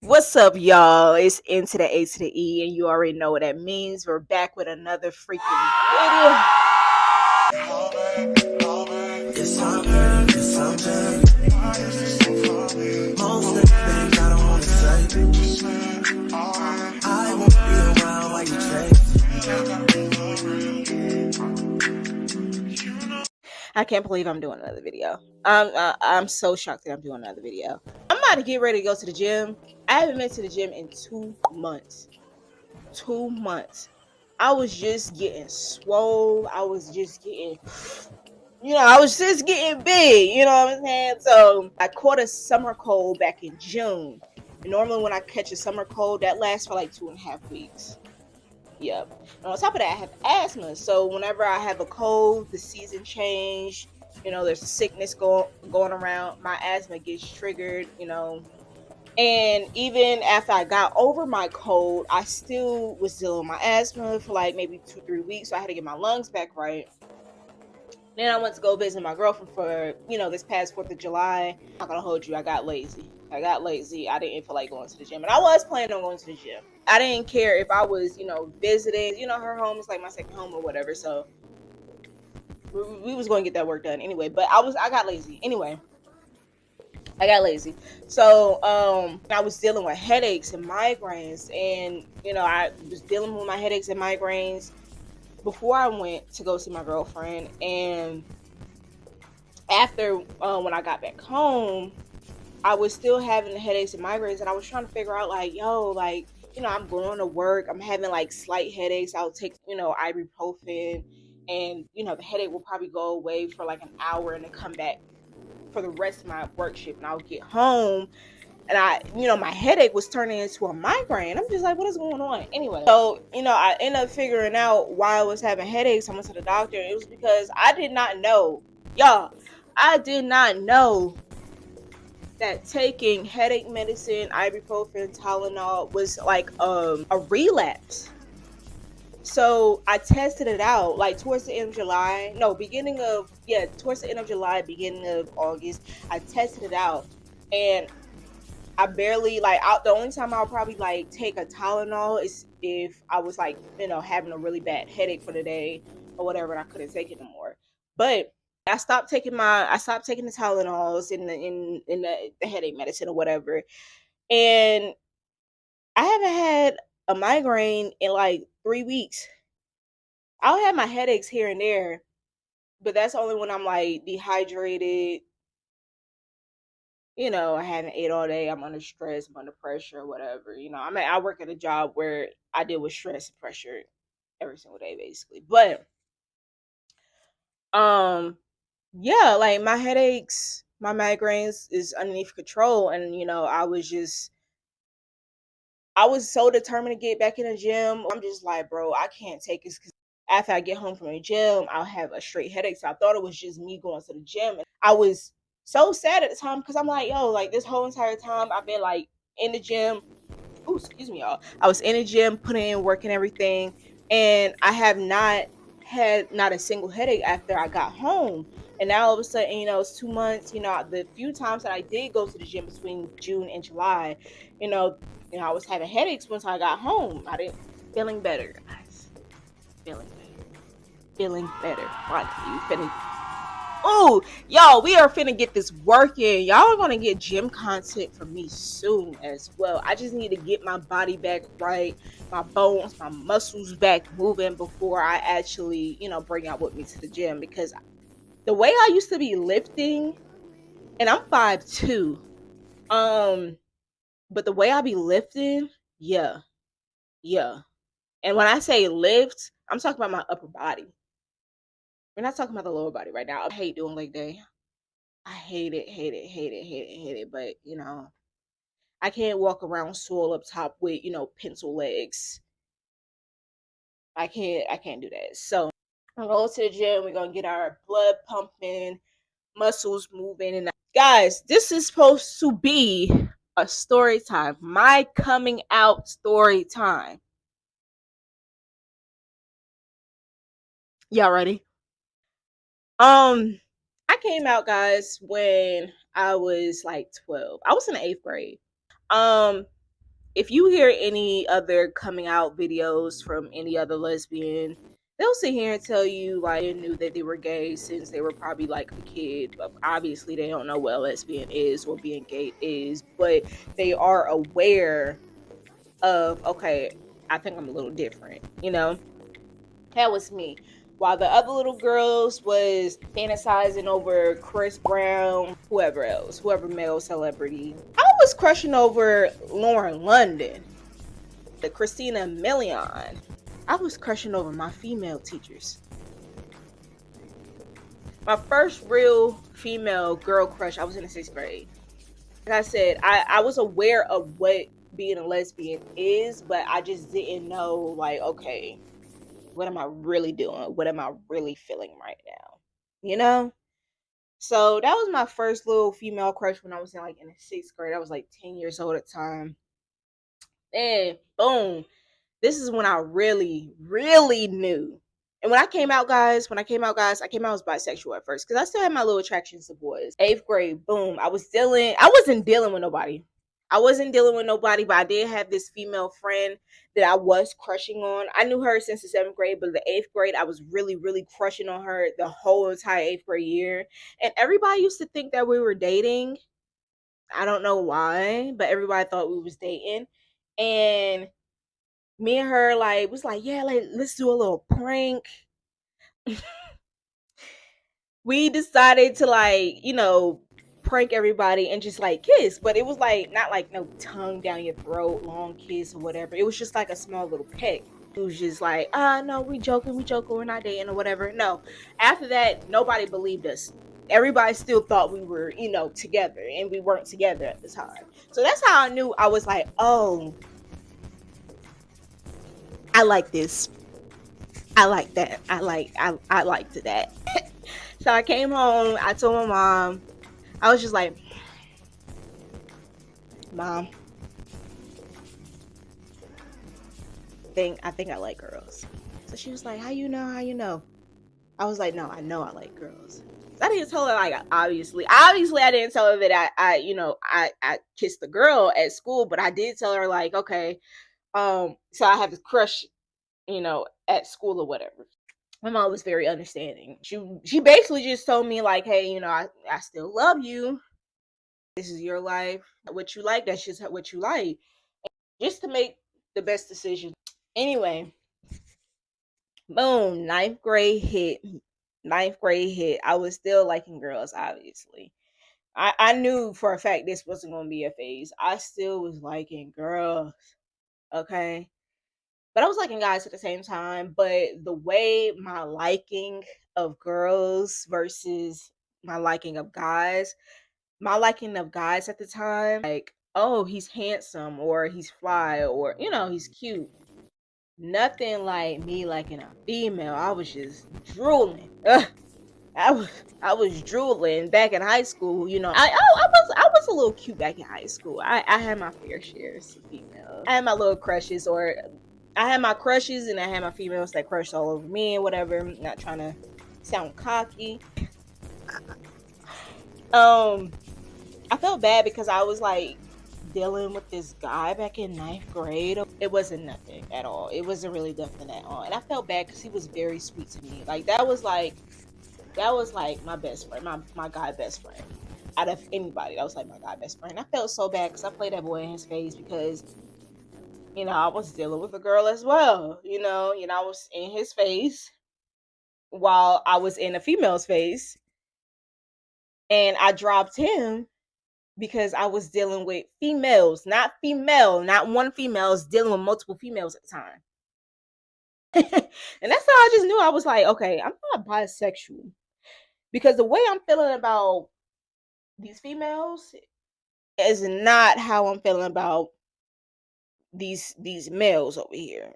What's up, y'all? It's N to the A to the E, and you already know what that means. We're back with another freaking video. Yes, I'm good. Yes, I'm good. Most of the things I don't want to say. I won't be around while you chase. I can't believe I'm doing another video. I'm so shocked that I'm doing another video. I'm about to get ready to go to the gym. I haven't been to the gym in 2 months. 2 months. I was just getting swole. I was just getting, I was just getting big. You know what I'm saying? So I caught a summer cold back in June. And normally when I catch a summer cold, that lasts for like 2.5 weeks. Yep. And on top of that, I have asthma. So whenever I have a cold, the season change, there's a sickness going around, my asthma gets triggered, And even after I got over my cold, I still was dealing with my asthma for like maybe 2-3 weeks. So I had to get my lungs back right. Then I went to go visit my girlfriend for, this past 4th of July. I'm not gonna hold you, I got lazy. I didn't feel like going to the gym. And I was planning on going to the gym. I didn't care if I was, visiting. Her home is like my second home or whatever. So we was going to get that work done anyway. But I got lazy. Anyway. I got lazy. So I was dealing with headaches and migraines. And, I was dealing with my headaches and migraines before I went to go see my girlfriend. And after when I got back home, I was still having the headaches and migraines. And I was trying to figure out I'm going to work. I'm having like slight headaches. I'll take, ibuprofen. And, the headache will probably go away for like an hour and then come back for the rest of my work shift. And I'll get home and my headache was turning into a migraine. I'm just like, what is going on? Anyway, so, I ended up figuring out why I was having headaches. I went to the doctor, and it was because I did not know, that taking headache medicine, ibuprofen, Tylenol was like a relapse. So I tested it out like towards the end of July. No, towards the end of July, beginning of August. I tested it out, and I barely the only time I'll probably take a Tylenol is if I was having a really bad headache for the day or whatever, and I couldn't take it no more. But I stopped taking the Tylenols in the headache medicine or whatever, and I haven't had a migraine in like 3 weeks. I'll have my headaches here and there, but that's only when I'm like dehydrated. I haven't ate all day. I'm under stress. I'm under pressure, whatever. I work at a job where I deal with stress and pressure every single day, basically. But, yeah, like my headaches, my migraines is underneath control, and I was so determined to get back in the gym. I'm just like, bro, I can't take this because after I get home from the gym, I'll have a straight headache. So I thought it was just me going to the gym. And I was so sad at the time because I'm like, yo, like this whole entire time I've been like in the gym. Oh, excuse me, y'all. I was in the gym, putting in work and everything. And I have not had not a single headache after I got home. And now all of a sudden, it's 2 months. The few times that I did go to the gym between June and July, I was having headaches once I got home. I didn't feeling better, guys. Feeling better. Oh, y'all, we are finna get this working. Y'all are gonna get gym content from me soon as well. I just need to get my body back right, my bones, my muscles back moving before I actually, bring out with me to the gym. Because the way I used to be lifting, and I'm 5'2", but the way I be lifting, yeah. And when I say lift, I'm talking about my upper body. We're not talking about the lower body right now. I hate doing leg day. I hate it. But, I can't walk around swole up top with, pencil legs. I can't do that. So I'm going to the gym. We're going to get our blood pumping, muscles moving. And guys, this is supposed to be a story time. My coming out story time. Y'all ready? I came out, guys, when I was like 12. I was in the 8th grade. if you hear any other coming out videos from any other lesbian, they'll sit here and tell you like they knew that they were gay since they were probably like a kid. But obviously, they don't know what a lesbian is or being gay is, but they are aware of, okay, I think I'm a little different, you know? That was me. While the other little girls was fantasizing over Chris Brown, whoever else, whoever male celebrity, I was crushing over Lauren London, the Christina Milian. I was crushing over my female teachers. My first real female girl crush, I was in the 6th grade. Like I said, I was aware of what being a lesbian is, but I just didn't know, like, okay, what am I really doing? What am I really feeling right now? You know? So that was my first little female crush when I was in like in the 6th grade. I was like 10 years old at the time. And boom, this is when I really, really knew. And when I came out, guys, I came out as bisexual at first because I still had my little attractions to boys. 8th grade, boom, I wasn't dealing with nobody. But I did have this female friend that I was crushing on. I knew her since the 7th grade, but the 8th grade, I was really, really crushing on her the whole entire 8th grade year. And everybody used to think that we were dating. I don't know why, but everybody thought we was dating. And me and her like was like, yeah, like let's do a little prank. We decided to like, prank everybody and just like kiss, but it was like not like no tongue down your throat, long kiss or whatever. It was just like a small little peck. It was just like, no, we joking, we're not dating or whatever. No, after that, nobody believed us. Everybody still thought we were, together, and we weren't together at the time. So that's how I knew. I was like, oh, I like this. I like that. I liked that. So I came home. I told my mom. I was just like, Mom, I think I like girls. So she was like, How you know? I was like, no, I know I like girls. I didn't tell her, like, obviously I didn't tell her that I kissed a girl at school, but I did tell her like, okay, so I have a crush, at school or whatever. My mom was very understanding. She basically just told me like, hey, I still love you. This is your life. What you like, that's just what you like. Just to make the best decision. Anyway, boom, ninth grade hit. I was still liking girls, obviously. I knew for a fact this wasn't going to be a phase. I still was liking girls. Okay. But I was liking guys at the same time. But the way my liking of girls versus my liking of guys at the time, like, oh, he's handsome or he's fly or, he's cute. Nothing like me liking a female. I was just drooling. I was drooling back in high school. I was a little cute back in high school. I had my fair share of females. I had my little crushes, or I had my crushes, and I had my females that crushed all over me and whatever. I'm not trying to sound cocky. I felt bad because I was like dealing with this guy back in 9th grade. It wasn't nothing at all. It wasn't really nothing at all. And I felt bad because he was very sweet to me. Like that was like my best friend, my guy best friend. Out of anybody, that was like my guy best friend. I felt so bad because I played that boy in his face because, I was dealing with a girl as well. I was in his face while I was in a female's face. And I dropped him because I was dealing with females, not one female, I was dealing with multiple females at the time. And that's how I just knew. I was like, okay, I'm not bisexual. Because the way I'm feeling about these females is not how I'm feeling about these males over here.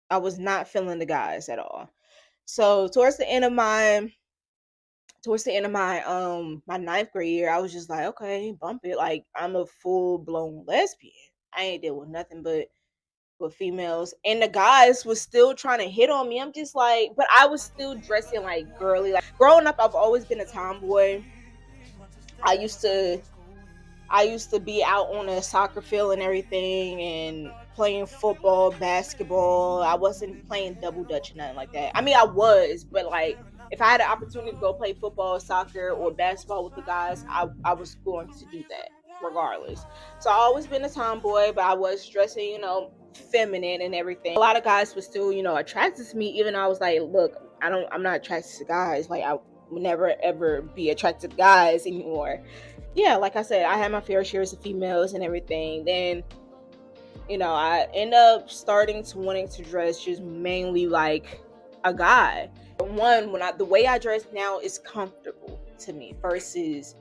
I was not feeling the guys at all. So towards the end of my my 9th grade year, I was just like, okay, bump it. Like, I'm a full-blown lesbian. I ain't deal with nothing but with females. And the guys was still trying to hit on me. I'm just like, but I was still dressing like girly. Like growing up, I've always been a tomboy. I used to I used to be out on a soccer field and everything and playing football, basketball. I wasn't playing double dutch or nothing like that. I mean, I was, but like if I had an opportunity to go play football, soccer, or basketball with the guys, I was going to do that regardless. So I always been a tomboy, but I was dressing, feminine and everything. A lot of guys were still, attracted to me, even though I was like, look, I'm not attracted to guys. Like I would never ever be attracted to guys anymore. Yeah, like I said, I had my fair shares of females and everything. Then, I end up starting to wanting to dress just mainly like a guy. The way I dress now is comfortable to me versus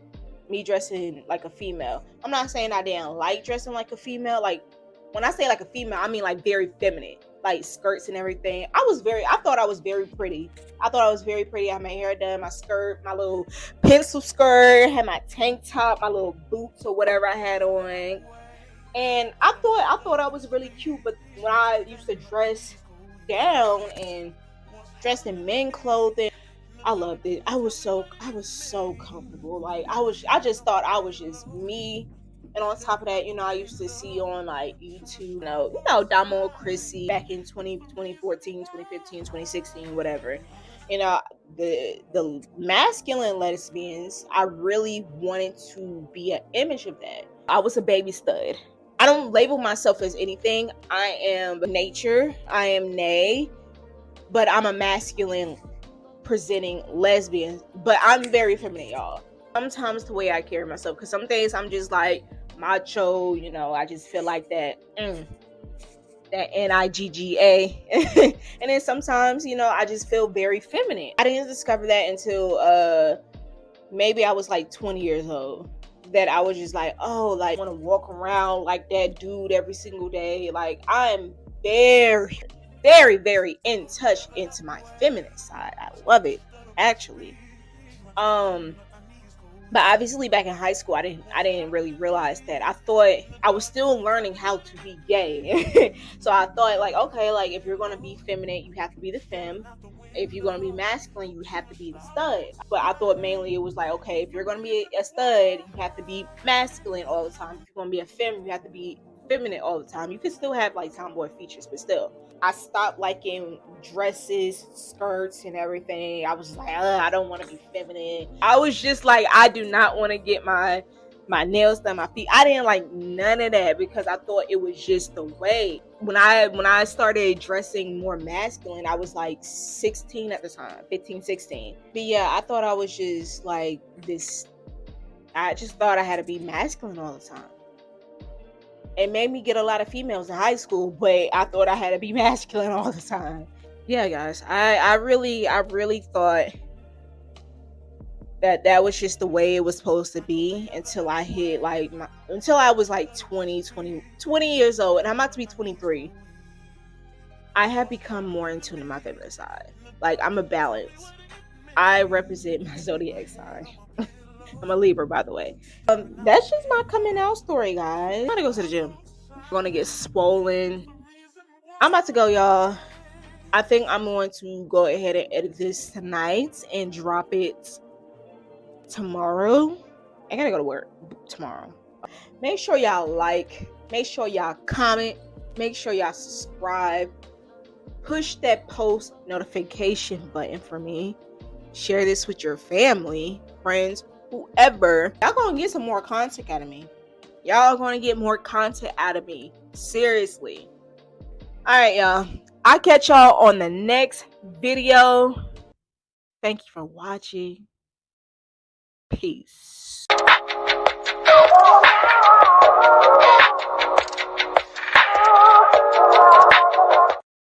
me dressing like a female. I'm not saying I didn't like dressing like a female. Like when I say like a female, I mean like very feminine, like skirts and everything. I thought I was very pretty. I had my hair done, my skirt, my little pencil skirt, had my tank top, my little boots or whatever I had on. And I thought I was really cute, but when I used to dress down and dress in men clothing, I loved it. I was so comfortable. Like I just thought I was just me. And on top of that, I used to see on like YouTube, Damo Chrissy back in 2014, 2015, 2016, whatever. The masculine lesbians, I really wanted to be an image of that. I was a baby stud. I don't label myself as anything. I am nature. I am nae, but I'm a masculine presenting lesbian, but I'm very feminine, y'all. Sometimes the way I carry myself, because some days I'm just like macho, I just feel like that NIGGA. And then sometimes, I just feel very feminine. I didn't discover that until maybe I was like 20 years old, that I was just like, oh, like I want to walk around like that dude every single day. Like I'm very, very, very in touch into my feminine side. I love it, actually. But obviously back in high school, I didn't really realize that. I thought I was still learning how to be gay. So I thought like, okay, like if you're gonna be feminine, you have to be the femme. If you're gonna be masculine, you have to be the stud. But I thought mainly it was like, okay, if you're gonna be a stud, you have to be masculine all the time. If you're gonna be a femme, you have to be feminine all the time. You can still have like tomboy features, but still. I stopped liking dresses, skirts, and everything. I was just like, I don't want to be feminine. I was just like, I do not want to get my nails done, my feet. I didn't like none of that because I thought it was just the way. When I started dressing more masculine, I was like 16 at the time, 15, 16. But yeah, I thought I was just like this. I just thought I had to be masculine all the time. It made me get a lot of females in high school, but I thought I had to be masculine all the time. Yeah, guys, I really thought that was just the way it was supposed to be until I hit until I was like 20 years old, and I'm about to be 23. I have become more in tune to my feminine side. Like I'm a balance. I represent my zodiac sign. I'm a Libra, by the way. That's just my coming out story, guys. I'm gonna go to the gym. I'm gonna get swollen. I'm about to go, y'all. I think I'm going to go ahead and edit this tonight and drop it tomorrow. I gotta go to work tomorrow. Make sure y'all like. Make sure y'all comment. Make sure y'all subscribe. Push that post notification button for me. Share this with your family, friends, whoever. Y'all gonna get some more content out of me. Y'all gonna get more content out of me. Seriously. Alright, y'all. I'll catch y'all on the next video. Thank you for watching. Peace.